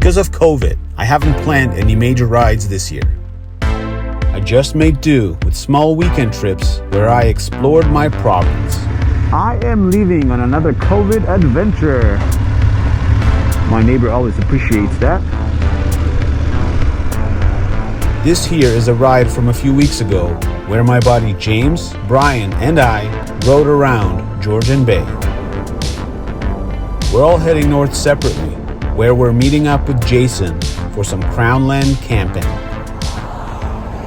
Because of COVID, I haven't planned any major rides this year. I just made do with small weekend trips where I explored my province. I am leaving on another COVID adventure. My neighbor always appreciates that. This here is a ride from a few weeks ago where my buddy James, Brian, and I rode around Georgian Bay. We're all heading north separately, where we're meeting up with Jason for some Crownland camping.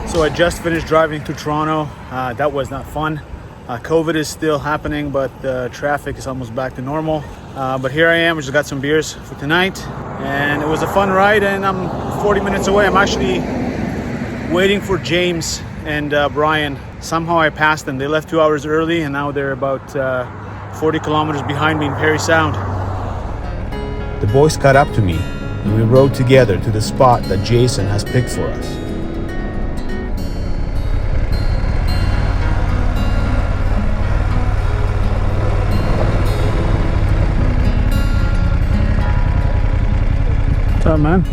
So I just finished driving to Toronto. That was not fun. COVID is still happening, but the traffic is almost back to normal. But here I am, we just got some beers for tonight. And it was a fun ride, and I'm 40 minutes away. I'm actually waiting for James and Brian. Somehow I passed them. They left 2 hours early, and now they're about 40 kilometers behind me in Parry Sound. The boys caught up to me, and we rode together to the spot that Jason has picked for us. What's up, man?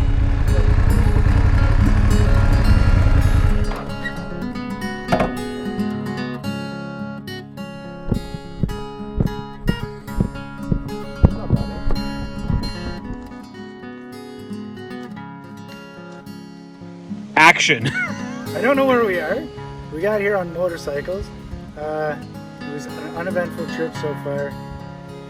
Action. I don't know where we are. We got here on motorcycles. It was an uneventful trip so far,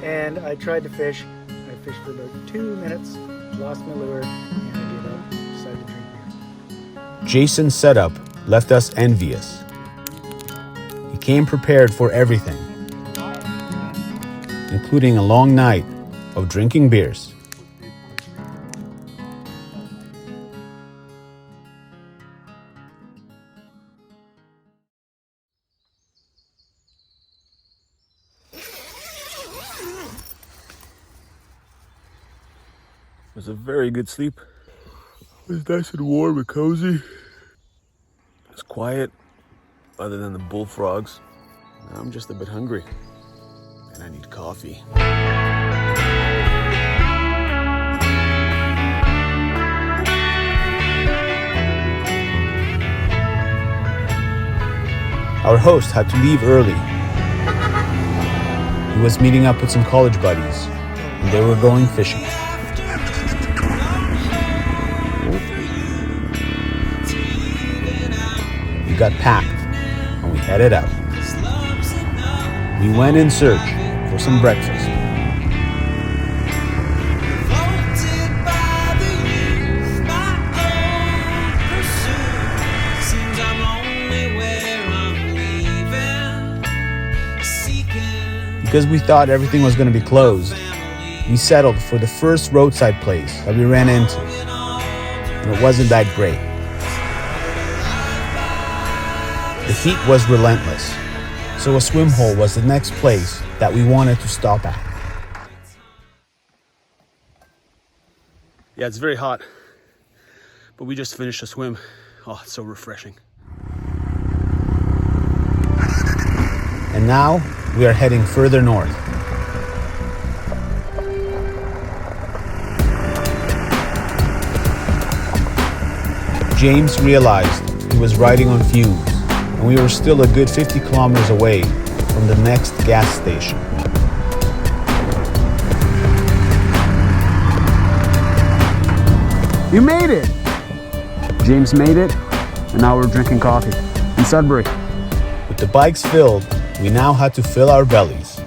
and I tried to fish. I fished for about 2 minutes, lost my lure, and I gave up. Decided to drink beer. Jason's setup left us envious. He came prepared for everything, including a long night of drinking beers. It was a very good sleep. It was nice and warm and cozy. It was quiet, other than the bullfrogs. Now I'm just a bit hungry, and I need coffee. Our host had to leave early. He was meeting up with some college buddies, and they were going fishing. We got packed and we headed out. We went in search for some breakfast. Because we thought everything was going to be closed, we settled for the first roadside place that we ran into, and it wasn't that great. The heat was relentless, so a swim hole was the next place that we wanted to stop at. Yeah, it's very hot, but we just finished a swim. Oh, it's so refreshing. And now we are heading further north. James realized he was riding on fumes, and we were still a good 50 kilometers away from the next gas station. You made it! James made it, and now we're drinking coffee in Sudbury. With the bikes filled, we now had to fill our bellies.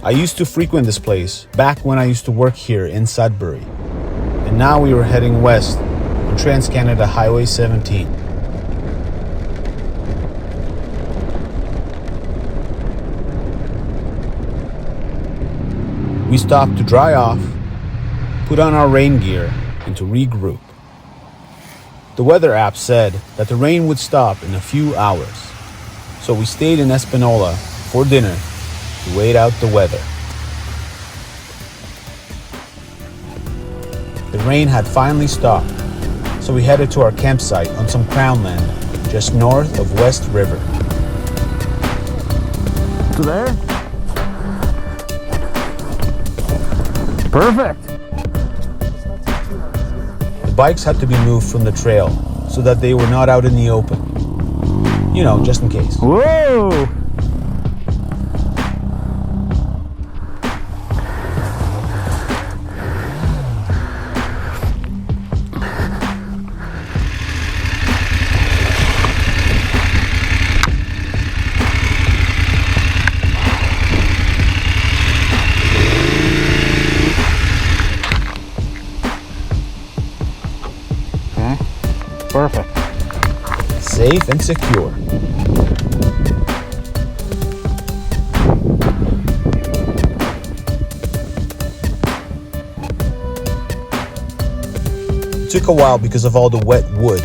I used to frequent this place back when I used to work here in Sudbury, and now we were heading west on Trans-Canada Highway 17. We stopped to dry off, put on our rain gear, and to regroup. The weather app said that the rain would stop in a few hours, so we stayed in Espanola for dinner to wait out the weather. The rain had finally stopped, so we headed to our campsite on some Crownland just north of West River. To there? Perfect! bikes had to be moved from the trail so that they were not out in the open. You know, just in case. Whoa! Perfect. Safe and secure. It took a while because of all the wet wood,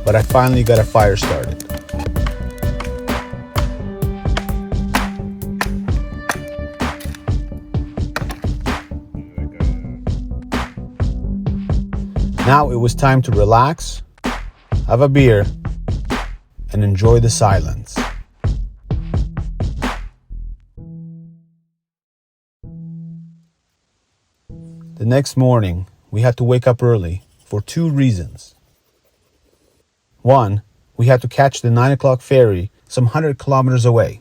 but I finally got a fire started. Now it was time to relax, have a beer, and enjoy the silence. The next morning, we had to wake up early for 2 reasons. 1, we had to catch the 9 o'clock ferry some 100 kilometers away.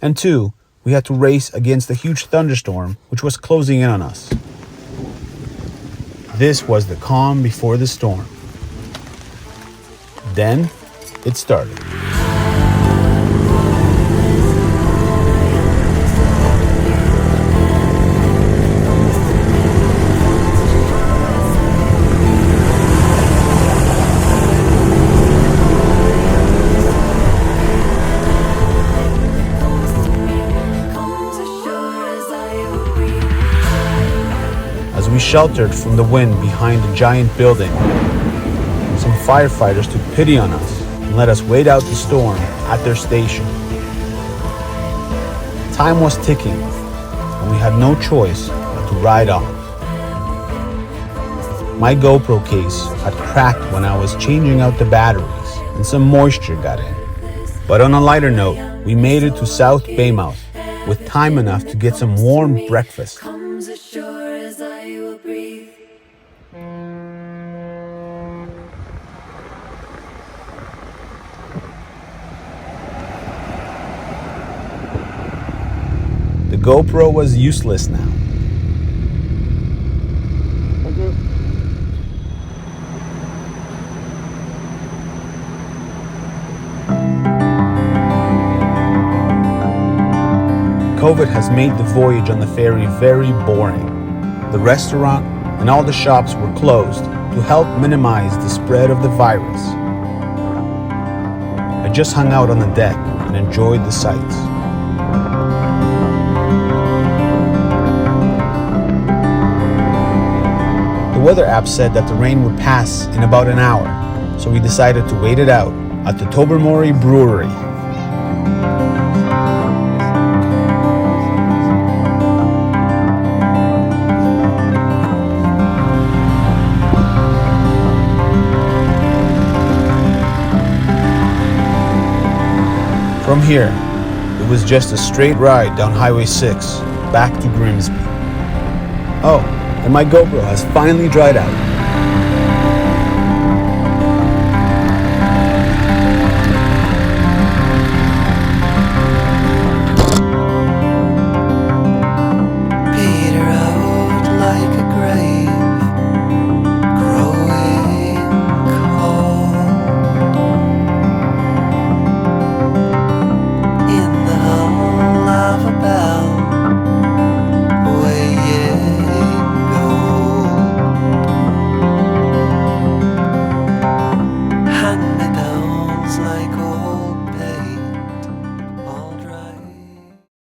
And 2, we had to race against a huge thunderstorm which was closing in on us. This was the calm before the storm. Then it started. As we sheltered from the wind behind a giant building, some firefighters took pity on us and let us wait out the storm at their station. Time was ticking, and we had no choice but to ride off. My GoPro case had cracked when I was changing out the batteries, and some moisture got in. But on a lighter note, we made it to South Baymouth with time enough to get some warm breakfast. The GoPro was useless now. Thank you. COVID has made the voyage on the ferry very boring. The restaurant and all the shops were closed to help minimize the spread of the virus. I just hung out on the deck and enjoyed the sights. The weather app said that the rain would pass in about an hour, so we decided to wait it out at the Tobermory Brewery. From here, it was just a straight ride down Highway 6 back to Grimsby. Oh, and my GoPro has finally dried out.